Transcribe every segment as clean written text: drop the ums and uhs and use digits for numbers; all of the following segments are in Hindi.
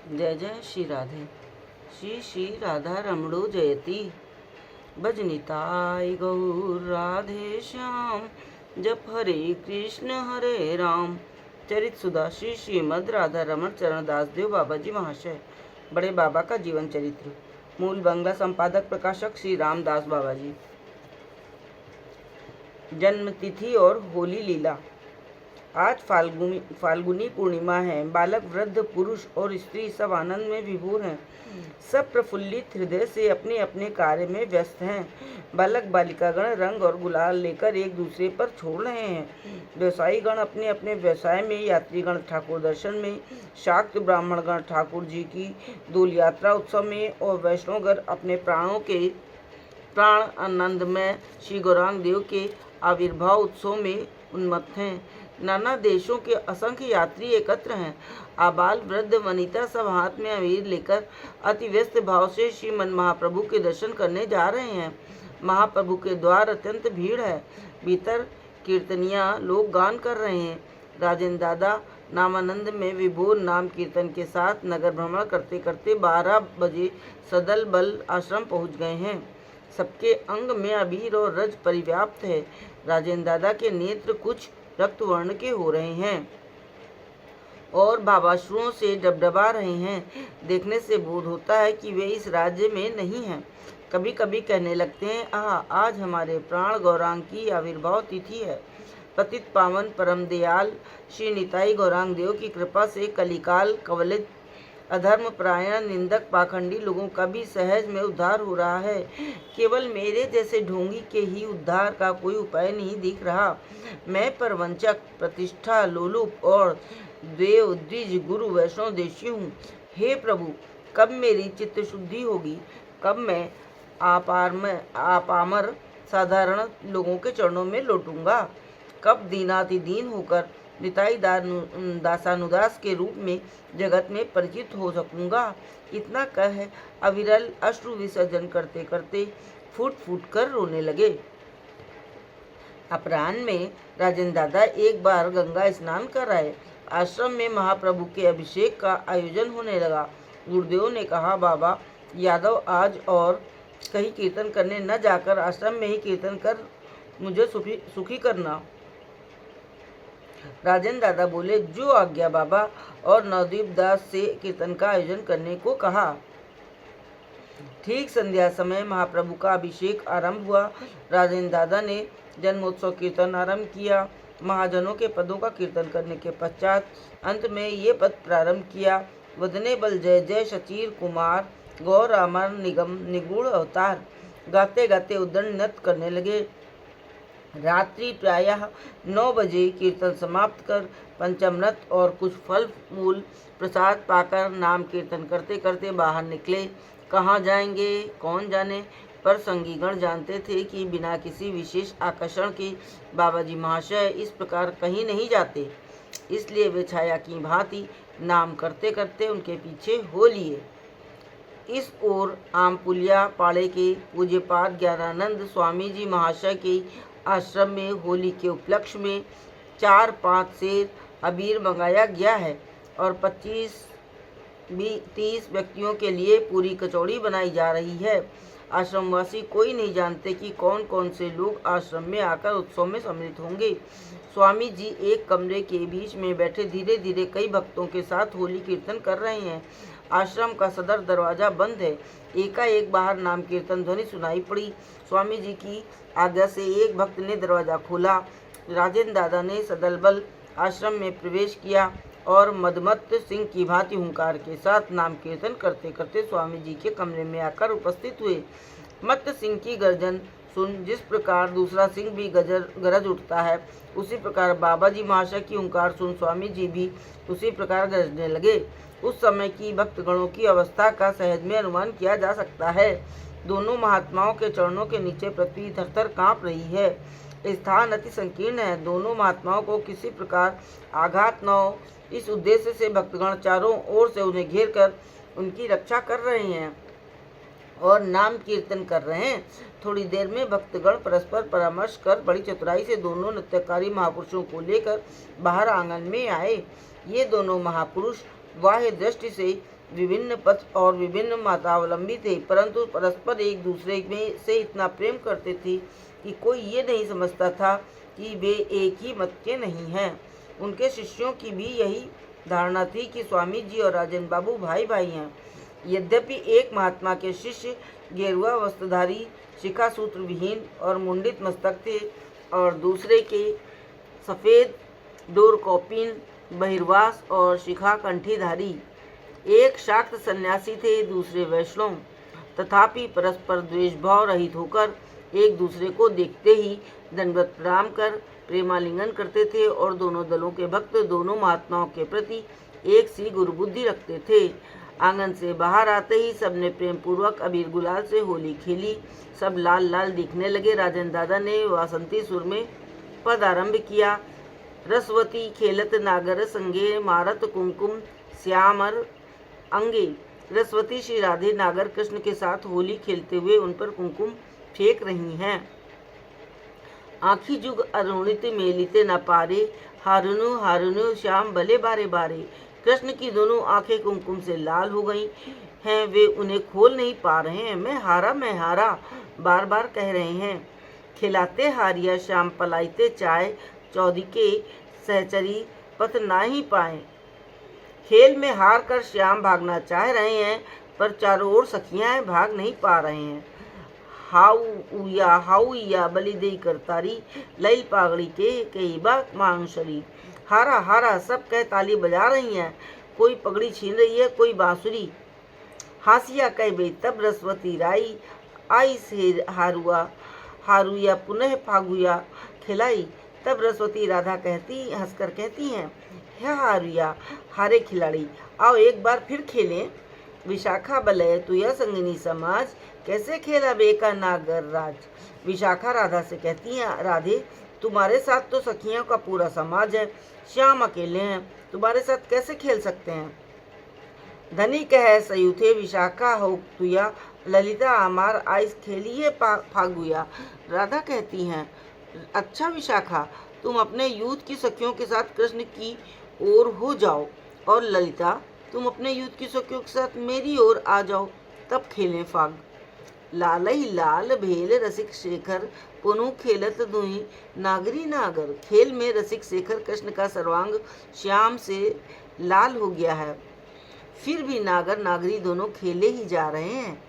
जय जय श्री राधे। श्री श्री राधा रमणो जयति। भजनिताय गौर राधे श्याम। जप हरे कृष्ण हरे राम। चरित सुधा श्री श्रीमद राधा रमण चरण दास देव बाबा जी महाशय। बड़े बाबा का जीवन चरित्र। मूल बंगला संपादक प्रकाशक श्री रामदास बाबा जी। जन्म तिथि और होली लीला। आज फाल्गुनी पूर्णिमा है। बालक, वृद्ध, पुरुष और स्त्री सब आनंद में विभोर हैं। सब प्रफुल्लित हृदय से अपने अपने कार्य में व्यस्त हैं। बालक बालिकागण रंग और गुलाल लेकर एक दूसरे पर छोड़ रहे हैं। व्यवसायी गण अपने अपने व्यवसाय में, यात्रीगण ठाकुर दर्शन में, शाक्त ब्राह्मणगण ठाकुर जी की डोल यात्रा उत्सव में और वैष्णवगण अपने प्राण आनंद में श्री गौरांग देव के आविर्भाव उत्सव में उन्मत्त हैं। नाना देशों के असंख्य यात्री एकत्र हैं। आबाल वृद्ध वनिता सब हाथ में अबीर लेकर अति व्यस्त भाव से श्रीमन महाप्रभु के दर्शन करने जा रहे हैं। महाप्रभु के द्वार अत्यंत भीड़ है। भीतर कीर्तनिया लोग गान कर रहे हैं। राजेंद्र दादा नामानंद में विभोर नाम कीर्तन के साथ नगर भ्रमण करते करते 12 बजे सदल बल आश्रम पहुंच गए हैं। सबके अंग में अबीर और रज परिव्याप्त है। राजेंद्र दादा के नेत्र कुछ रक्त वर्ण के हो रहे हैं और भावाश्रुओं से डबडबा रहे हैं। देखने से बोध होता है कि वे इस राज्य में नहीं हैं। कभी कभी कहने लगते हैं, आज हमारे प्राण गौरांग की आविर्भाव तिथि है। पतित पावन परम दयाल श्री निताई गौरांग देव की कृपा से कलिकाल कवलित अधर्म परायण निंदक पाखंडी लोगों का भी सहज में उद्धार हो रहा है। केवल मेरे जैसे ढोंगी के ही उद्धार का कोई उपाय नहीं दिख रहा। मैं परवंचक, प्रतिष्ठा लोलुप और देव द्विज गुरु वैष्णव देशी हूँ। हे प्रभु, कब मेरी चित्त शुद्धि होगी? कब मैं आपामर साधारण लोगों के चरणों में लौटूंगा? कब दीनातिदीन होकर निताई दासानुदास के रूप में जगत में परिचित हो सकूंगा? इतना कह अविरल अश्रु विसर्जन करते करते फूट फूट कर रोने लगे। अपराह्न में राजेंद्र दादा एक बार गंगा स्नान कर आए। आश्रम में महाप्रभु के अभिषेक का आयोजन होने लगा। गुरुदेव ने कहा, बाबा यादव, आज और कहीं कीर्तन करने न जाकर आश्रम में ही कीर्तन कर मुझे सुखी करना। राजेंद्र दादा बोले, जो आज्ञा बाबा, और नवदीप दास से कीर्तन का आयोजन करने को कहा। ठीक संध्या समय महाप्रभु का अभिषेक आरंभ हुआ। राजेंद्र दादा ने जन्मोत्सव कीर्तन आरंभ किया। महाजनों के पदों का कीर्तन करने के पश्चात अंत में ये पद प्रारंभ किया। वदने बल जय जय शचीर कुमार, गौर अमर निगम निगूढ़ अवतार। गाते गाते उद्दंड नृत्य करने लगे। रात्रि प्रायः 9 बजे कीर्तन समाप्त कर पंचामृत और कुछ फल मूल प्रसाद पाकर नाम कीर्तन करते करते बाहर निकले। कहाँ जाएंगे कौन जाने, पर संगीगण जानते थे कि बिना किसी विशेष आकर्षण के बाबा जी महाशय इस प्रकार कहीं नहीं जाते। इसलिए वे छाया की भांति नाम करते करते उनके पीछे हो लिए। इस ओर आमपुलिया पाड़े के पूज्यपाद ज्ञानानंद स्वामी जी महाशय के आश्रम में होली के उपलक्ष्य में 4-5 सेर अबीर मंगाया गया है और 25-30 व्यक्तियों के लिए पूरी कचौड़ी बनाई जा रही है। आश्रमवासी कोई नहीं जानते कि कौन कौन से लोग आश्रम में आकर उत्सव में सम्मिलित होंगे। स्वामी जी एक कमरे के बीच में बैठे धीरे धीरे कई भक्तों के साथ होली कीर्तन कर रहे हैं। आश्रम का सदर दरवाजा बंद है। एकाएक बाहर नाम कीर्तन ध्वनि सुनाई पड़ी। स्वामी जी की आज्ञा से एक भक्त ने दरवाजा खोला। राजेंद्र दादा ने सदल बल आश्रम में प्रवेश किया और मदमत्त सिंह की भांति हुंकार के साथ नाम कीर्तन करते करते स्वामी जी के कमरे में आकर उपस्थित हुए। मत्त सिंह की गर्जन सुन जिस प्रकार दूसरा सिंह भी गरज उठता है, उसी प्रकार बाबा जी महाशय की हुंकार सुन स्वामी जी भी उसी प्रकार गरजने लगे। उस समय की भक्तगणों की अवस्था का सहज में अनुमान किया जा सकता है। दोनों महात्माओं के चरणों के नीचे पृथ्वी थरथर कांप रही है। स्थान अति संकीर्ण है। दोनों महात्माओं को किसी प्रकार आघात न हो, इस उद्देश्य से भक्तगण चारों ओर से उन्हें घेर कर उनकी रक्षा कर रहे हैं और नाम कीर्तन कर रहे हैं। थोड़ी देर में भक्तगण परस्पर परामर्श कर बड़ी चतुराई से दोनों नृत्यकारी महापुरुषों को लेकर बाहर आंगन में आए। ये दोनों महापुरुष बाह्य दृष्टि से विभिन्न पथ और विभिन्न मतावलंबी थे, परंतु परस्पर एक दूसरे में से इतना प्रेम करते थे कि कोई ये नहीं समझता था कि वे एक ही मत के नहीं हैं। उनके शिष्यों की भी यही धारणा थी कि स्वामी जी और राजन बाबू भाई भाई हैं। यद्यपि एक महात्मा के शिष्य गेरुआ वस्त्रधारी, शिखा सूत्र विहीन और मुंडित मस्तक थे और दूसरे के सफ़ेद डोरकॉपिन, बहिर्वास और शिखा कंठीधारी। एक शाक्त सन्यासी थे, दूसरे वैष्णव। तथापि परस्पर द्वेषभाव रहित होकर एक दूसरे को देखते ही दंडवत प्रणाम कर प्रेमालिंगन करते थे और दोनों दलों के भक्त दोनों महात्माओं के प्रति एक सी गुरुबुद्धि रखते थे। आंगन से बाहर आते ही सबने प्रेम पूर्वक अबीर गुलाल से होली खेली। सब लाल लाल दिखने लगे। राजन दादा ने वासंती सुर में पद आरंभ किया। रसवती खेलत नागर संगे, मारत कुमकुम श्यामर अंगे। रसवती श्री राधे नागर कृष्ण के साथ होली खेलते हुए उन पर कुमकुम फेंक रही हैं। आँखी जुग अरुणित मेलिते न पारे, हारुनु हारुनु श्याम भले बारे बारे। कृष्ण की दोनों आंखें कुमकुम से लाल हो गई हैं। वे उन्हें खोल नहीं पा रहे हैं। मैं हारा बार बार कह रहे हैं। खिलाते हारिया श्याम पलाइते चाय, चौधी के सहचरी पथ ना ही पाए। खेल में हार कर श्याम भागना चाह रहे हैं, पर चारों ओर सखियां भाग नहीं पा रहे हैं। हाउया बलि दे करतारी, लैल पागड़ी के कई बाग मांग शरी। हारा हारा सब कह ताली बजा रही हैं। कोई पगड़ी छीन रही है, कोई बांसुरी। हासिया कह बे तब रसवती राई, आई से हारुया पुनः फागुया खिलाई। तब रसवती राधा हंसकर कहती हैं, हे हारुया, हारे खिलाड़ी, आओ एक बार फिर खेलें। विशाखा बलय तुया संगिनी समाज, कैसे खेला बेका नागर राज। विशाखा राधा से कहती हैं, राधे तुम्हारे साथ तो सखियों का पूरा समाज है, श्याम अकेले हैं, तुम्हारे साथ कैसे खेल सकते हैं। धनी कह सयुथे विशाखा हो तुया, ललिता अमार आइस खेलिए फागुया। राधा कहती हैं, अच्छा विशाखा, तुम अपने यूथ की सखियों के साथ कृष्ण की ओर हो जाओ, और ललिता तुम अपने यूथ की सखियों के साथ मेरी ओर आ जाओ, तब खेलें फाग। लाल ही लाल भेल रसिक शेखर, पुनु खेलत दुही नागरी नागर। खेल में रसिक शेखर कृष्ण का सर्वांग श्याम से लाल हो गया है, फिर भी नागर नागरी दोनों खेले ही जा रहे हैं।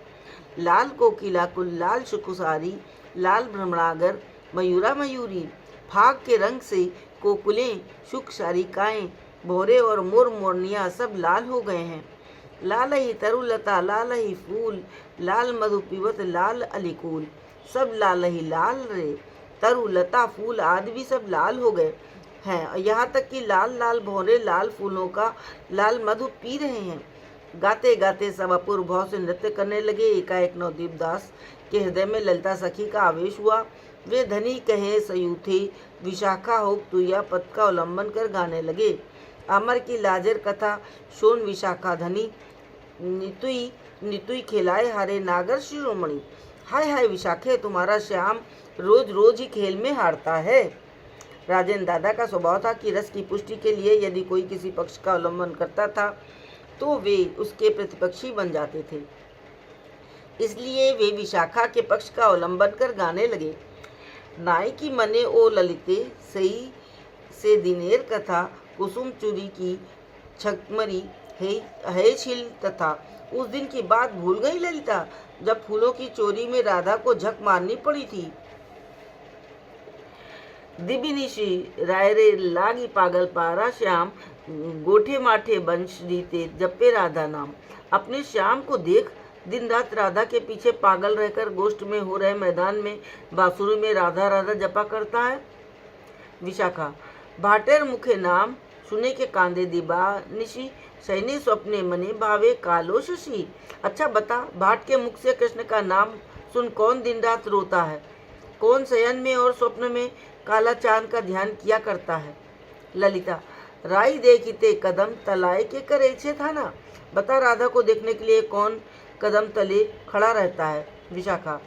लाल कोकिला कुल, लाल शुकुसारी, लाल भ्रमणागर, मयूरा मयूरी। फाग के रंग से कोकुलें, शुक सारिकाएं, भौरे और मोर मोरनियाँ सब लाल हो गए हैं। लाल ही तरुलता, लाल ही फूल, लाल मधु पीवत, लाल अलिकूल। सब लाल ही लाल रे, तरुलता फूल आदि भी सब लाल हो गए हैं। यहाँ तक कि लाल लाल भौरे लाल फूलों का लाल मधु पी रहे हैं। गाते गाते सब अपूर्व भाव से नृत्य करने लगे। एकाएक नवदीप दास के हृदय में ललिता सखी का आवेश हुआ। वे धनी कहे सयूथे विशाखा हो तुया पद का उल्लंघन कर गाने लगे। अमर की लाजर कथा सोन विशाखा धनी, नितुई नितुई खिलाए हारे नागर शिरोमणि। हाय हाय विशाखे, तुम्हारा श्याम रोज रोज ही खेल में हारता है। राजेंद्र दादा का स्वभाव था कि रस की पुष्टि के लिए यदि कोई किसी पक्ष का उल्लंघन करता था तो वे उसके प्रतिपक्षी बन जाते थे। इसलिए वे विशाखा के पक्ष का अवलंबन कर गाने लगे। नाई की मने ओ ललिते सही से दिनेर कथा, कुसुम चूरी की छकमरी है छिल तथा। उस दिन की बात भूल गई ललिता, जब फूलों की चोरी में राधा को झक मारनी पड़ी थी। दिबिनिशी रायरे लागी पागल पारा श्याम, गोठे माठे बंश दीते जपे राधा नाम। अपने श्याम को देख, दिन रात राधा के पीछे पागल रहकर गोष्ठ में हो रहे मैदान में बांसुरी में राधा राधा जपा करता है। विशाखा, भाटेर मुखे नाम सुने के कांदे दिबा निशी, सैनी स्वप्ने मने भावे कालो शशि। अच्छा बता, भाट के मुख से कृष्ण का नाम सुन कौन दिन रात रोता है, कौन शयन में और स्वप्न में काला चांद का ध्यान किया करता है। ललिता, राई देखते कदम तलाए के करे छे था ना। बता, राधा को देखने के लिए कौन कदम तले खड़ा रहता है। विशाखा,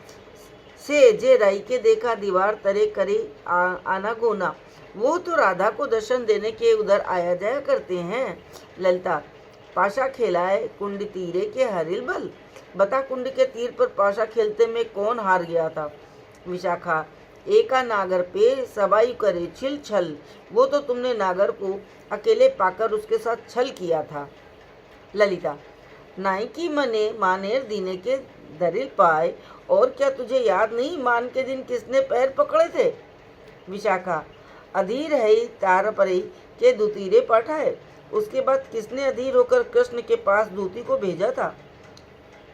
से जे राई के देखा दीवार तरे करे आना गोना, वो तो राधा को दर्शन देने के उधर आया जाया करते हैं। ललिता, पाशा खेलाए कुंड तीरे के हरिल बल। बता कुंड के तीर पर पाशा खेलते में कौन हार गया था? विशाखा, एका नागर पे सबाई करे छिल छल। वो तो तुमने नागर को अकेले पाकर उसके साथ छल किया था। ललिता, नाई की मने मानेर दीने के दरिल पाए। और क्या तुझे याद नहीं मान के दिन किसने पैर पकड़े थे? विशाखा, अधीर है तार परे के दूतीरे पठाए। उसके बाद किसने अधीर होकर कृष्ण के पास दूती को भेजा था?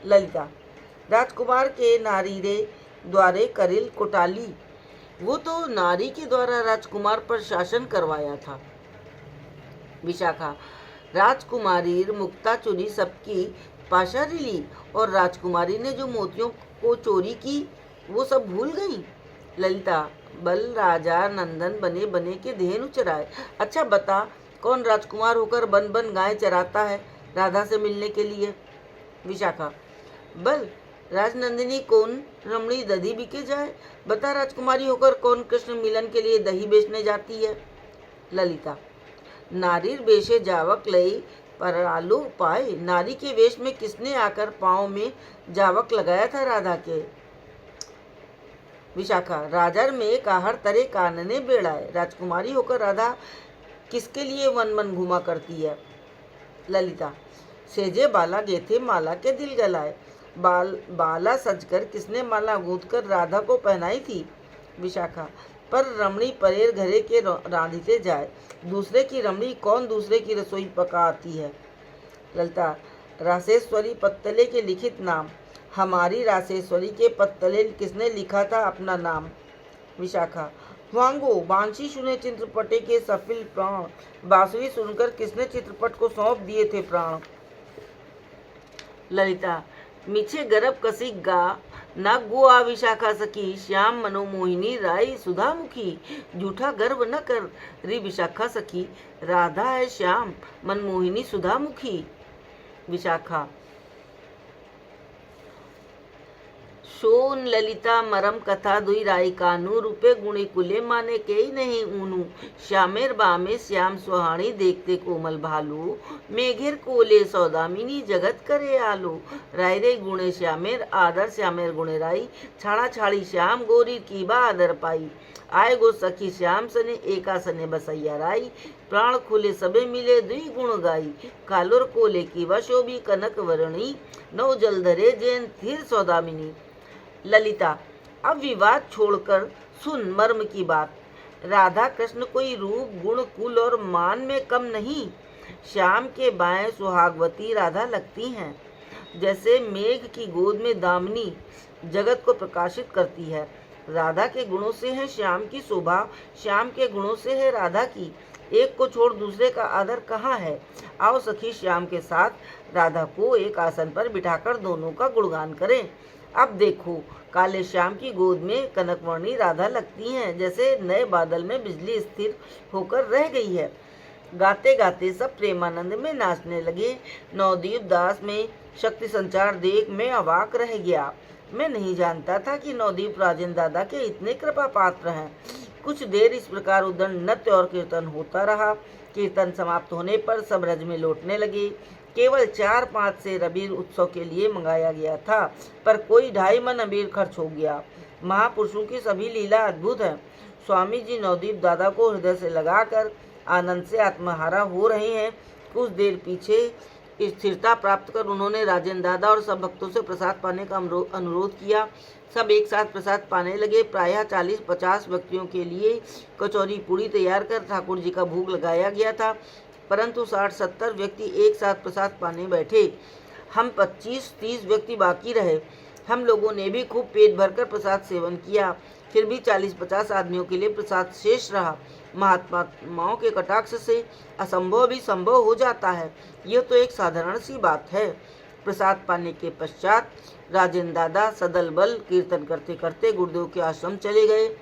ललिता, राजकुमार के नारीरे द्वारे करिल कोटाली। वो तो नारी के द्वारा राजकुमार पर शासन करवाया था। विशाखा, राजकुमारी मुक्ता चोरी सबकी पाशारी ली और राजकुमारी ने जो मोतियों को चोरी की वो सब भूल गई। ललिता, बल राजा नंदन बने बने के धेनु चराए। अच्छा बता, कौन राजकुमार होकर बन बन गाय चराता है राधा से मिलने के लिए? विशाखा, बल राजनंदिनी कौन रमणी दही बिके जाए। बता, राजकुमारी होकर कौन कृष्ण मिलन के लिए दही बेचने जाती है? ललिता, नारीर बेशे जावक लई परालू पाए। नारी के वेश में किसने आकर पाँव में जावक लगाया था राधा के? विशाखा, राजर में काहर तरे कानने बेड़ाए। राजकुमारी होकर राधा किसके लिए वन वन घुमा करती है? ललिता, सेजे बाला गेथे माला के दिल गलाए। बाला सजकर किसने माला गूंथकर राधा को पहनाई थी? विशाखा, पर रमणी परेर घरे के रांधिते जाए। दूसरे की रमणी कौन दूसरे की रसोई पका आती है? ललिता, रासेश्वरी पत्तले के लिखित नाम। हमारी रासेश्वरी के पत्तले किसने लिखा था अपना नाम? विशाखा, वांगो बांसी सुने चित्रपटे के सफिल प्राण। बांसुरी सुनकर किसने चित्रपट को सौंप दिए थे प्राण? ललिता, मीछे गरब कसी गा ना गुआ विशाखा सखी। श्याम मनोमोहिनी राई सुधा मुखी। झूठा गर्व न कर री विशाखा सखी। राधा है श्याम मनमोहिनी सुधा मुखी। विशाखा, सोन ललिता मरम कथा दुई राई कानू। रूपे गुणी कुले माने के ही नहीं ऊनू। श्यामेर बामे श्याम सुहानी देखते कोमल भालू। मेघेर कोले सौदामिनी जगत करे आलू। राय रे गुणे श्यामेर आदर श्यामेर गुणे राई। छाड़ा छाड़ी श्याम गोरी की बा आदर पाई। आए गो सखी श्याम सने एका सने बसैया राई। प्राण खुले सबे मिले दुई गुण गाई। कालोर कोले की वा शोभी कनक वरणी। नौ जलधरे जैन थिर सौदामिनी। ललिता, अब विवाद छोड़कर सुन मर्म की बात। राधा कृष्ण कोई रूप गुण कुल और मान में कम नहीं। श्याम के बाएं सुहागवती राधा लगती हैं, जैसे मेघ की गोद में दामिनी जगत को प्रकाशित करती है। राधा के गुणों से है श्याम की शोभा, श्याम के गुणों से है राधा की। एक को छोड़ दूसरे का आदर कहाँ है? आओ सखी श्याम के साथ राधा को एक आसन पर बिठाकर दोनों का गुणगान करें। अब देखो, काले श्याम की गोद में कनकवर्णी राधा लगती हैं, जैसे नए बादल में बिजली स्थिर होकर रह गई है। गाते गाते सब प्रेमानंद में नाचने लगे। नवदीप दास में शक्ति संचार देख मैं अवाक रह गया। मैं नहीं जानता था कि नवदीप राजेंद्र दादा के इतने कृपा पात्र हैं। कुछ देर इस प्रकार उदंड नृत्य और कीर्तन होता रहा। कीर्तन समाप्त होने पर सब रज में लौटने लगे। केवल 4-5 से अबीर उत्सव के लिए मंगाया गया था, पर कोई 2.5 मन अबीर खर्च हो गया। महापुरुषों की सभी लीला अद्भुत है। स्वामी जी नवदीप दादा को हृदय से लगाकर आनंद से आत्महारा हो रहे हैं। कुछ देर पीछे स्थिरता प्राप्त कर उन्होंने राजेंद्र दादा और सब भक्तों से प्रसाद पाने का अनुरोध किया। सब एक साथ प्रसाद पाने लगे। प्रायः 40-50 व्यक्तियों के लिए कचौरी पूड़ी तैयार कर ठाकुर जी का भोग लगाया गया था, परंतु 60-70 व्यक्ति एक साथ प्रसाद पाने बैठे। हम 25-30 व्यक्ति बाकी रहे। हम लोगों ने भी खूब पेट भरकर प्रसाद सेवन किया, फिर भी 40-50 आदमियों के लिए प्रसाद शेष रहा। महात्माओं के कटाक्ष से असंभव भी संभव हो जाता है, यह तो एक साधारण सी बात है। प्रसाद पाने के पश्चात राजेंद्र दादा सदल बल कीर्तन करते करते गुरुदेव के आश्रम चले गए।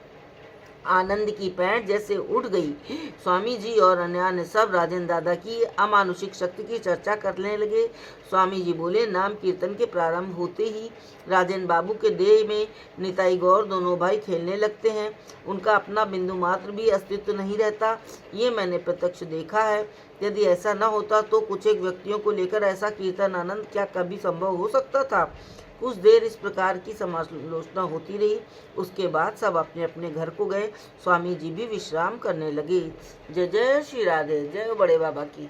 आनंद की पैंट जैसे उठ गई। स्वामी जी और अन्य सब राजेंद्र दादा की अमानुषिक शक्ति की चर्चा करने लगे। स्वामी जी बोले, नाम कीर्तन के प्रारंभ होते ही राजेंद्र बाबू के देह में निताई गौर दोनों भाई खेलने लगते हैं। उनका अपना बिंदु मात्र भी अस्तित्व नहीं रहता। ये मैंने प्रत्यक्ष देखा है। यदि ऐसा न होता तो कुछ एक व्यक्तियों को लेकर ऐसा कीर्तन आनंद क्या कभी संभव हो सकता था। कुछ देर इस प्रकार की समालोचना होती रही। उसके बाद सब अपने अपने घर को गए। स्वामी जी भी विश्राम करने लगे। जय जय श्री राधे। जय बड़े बाबा की।